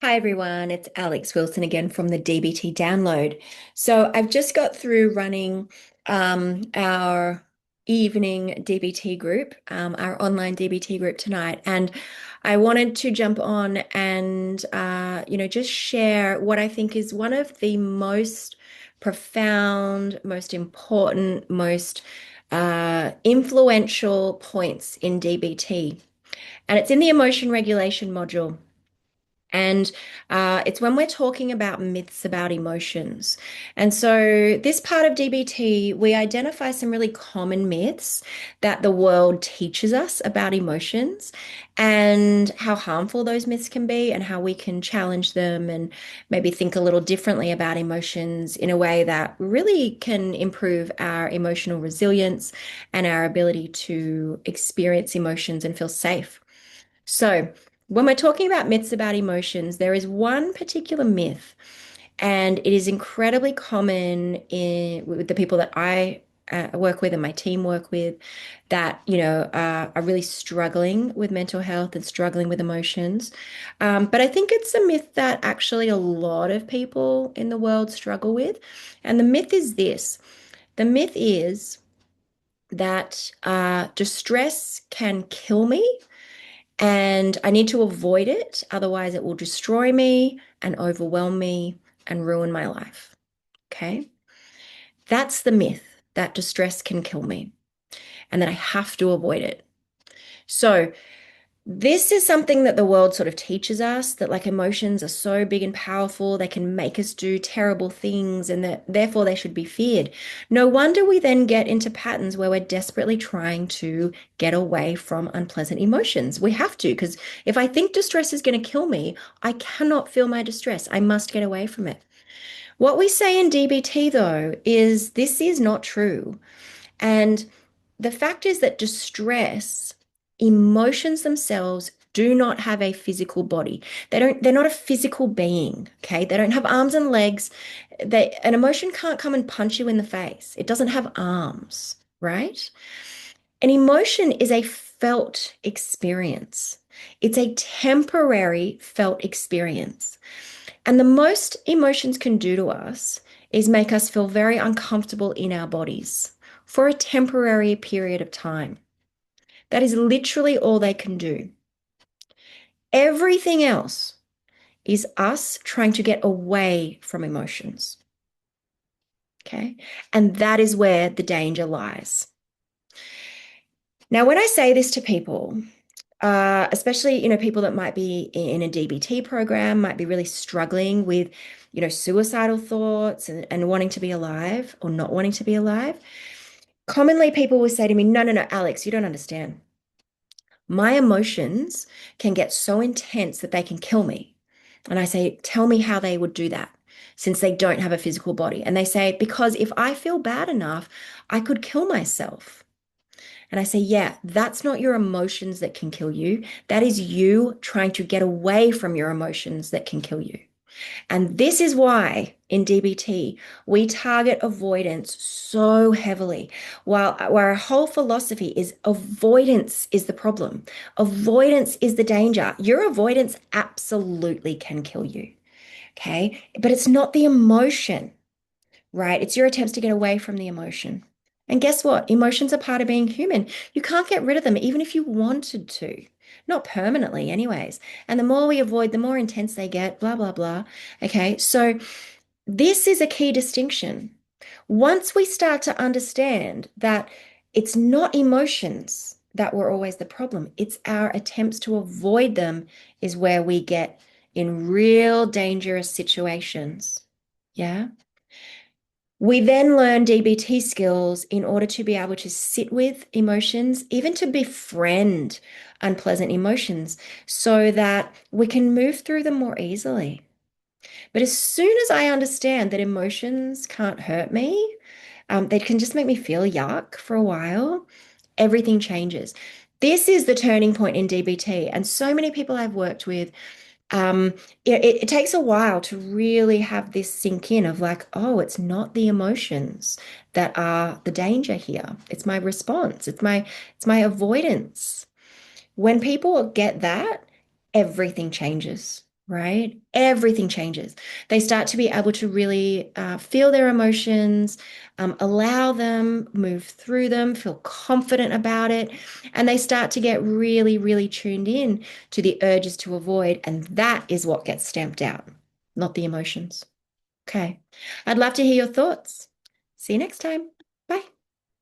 Hi everyone, it's Alex Wilson again from the DBT download. So I've just got through running our evening DBT group, our online DBT group tonight, and I wanted to jump on and just share what I think is one of the most profound, most important, most influential points in DBT, and it's in the emotion regulation module. And it's when we're talking about myths about emotions. And so, this part of DBT, we identify some really common myths that the world teaches us about emotions and how harmful those myths can be, and how we can challenge them and maybe think a little differently about emotions in a way that really can improve our emotional resilience and our ability to experience emotions and feel safe. So, when we're talking about myths about emotions, there is one particular myth, and it is incredibly common with the people that I work with and my team work with that, are really struggling with mental health and struggling with emotions. But I think it's a myth that actually a lot of people in the world struggle with. And the myth is this. The myth is that distress can kill me and I need to avoid it. Otherwise, it will destroy me and overwhelm me and ruin my life. Okay. That's the myth that distress can kill me and that I have to avoid it. So, this is something that the world sort of teaches us that like emotions are so big and powerful, they can make us do terrible things and that therefore they should be feared. No wonder we then get into patterns where we're desperately trying to get away from unpleasant emotions. We have to, because if I think distress is going to kill me, I cannot feel my distress. I must get away from it. What we say in DBT though is this is not true. And the fact is that distress, emotions themselves do not have a physical body. They're not a physical being, okay? They don't have arms and legs. An emotion can't come and punch you in the face. It doesn't have arms, right? An emotion is a felt experience. It's a temporary felt experience. And the most emotions can do to us is make us feel very uncomfortable in our bodies for a temporary period of time. That is literally all they can do. Everything else is us trying to get away from emotions. Okay. And that is where the danger lies. Now, when I say this to people, especially, people that might be in a DBT program, might be really struggling with, suicidal thoughts and wanting to be alive or not wanting to be alive. Commonly, people will say to me, no, no, no, Alex, you don't understand. My emotions can get so intense that they can kill me. And I say, tell me how they would do that since they don't have a physical body. And they say, because if I feel bad enough, I could kill myself. And I say, yeah, that's not your emotions that can kill you. That is you trying to get away from your emotions that can kill you. And this is why in DBT we target avoidance so heavily. While our whole philosophy is avoidance is the problem, avoidance is the danger. Your avoidance absolutely can kill you. Okay. But it's not the emotion, right? It's your attempts to get away from the emotion. And guess what? Emotions are part of being human. You can't get rid of them, even if you wanted to. Not permanently, anyways. And the more we avoid, the more intense they get, blah, blah, blah. Okay. So this is a key distinction. Once we start to understand that it's not emotions that were always the problem, it's our attempts to avoid them is where we get in real dangerous situations. Yeah. We then learn DBT skills in order to be able to sit with emotions, even to befriend unpleasant emotions, so that we can move through them more easily. But as soon as I understand that emotions can't hurt me, they can just make me feel yuck for a while, everything changes. This is the turning point in DBT. And so many people I've worked with it takes a while to really have this sink in of like, oh, it's not the emotions that are the danger here. It's my response. It's my avoidance. When people get that, everything changes. right? Everything changes. They start to be able to really feel their emotions, allow them, move through them, feel confident about it, and they start to get really, really tuned in to the urges to avoid. And that is what gets stamped out, not the emotions. Okay. I'd love to hear your thoughts. See you next time.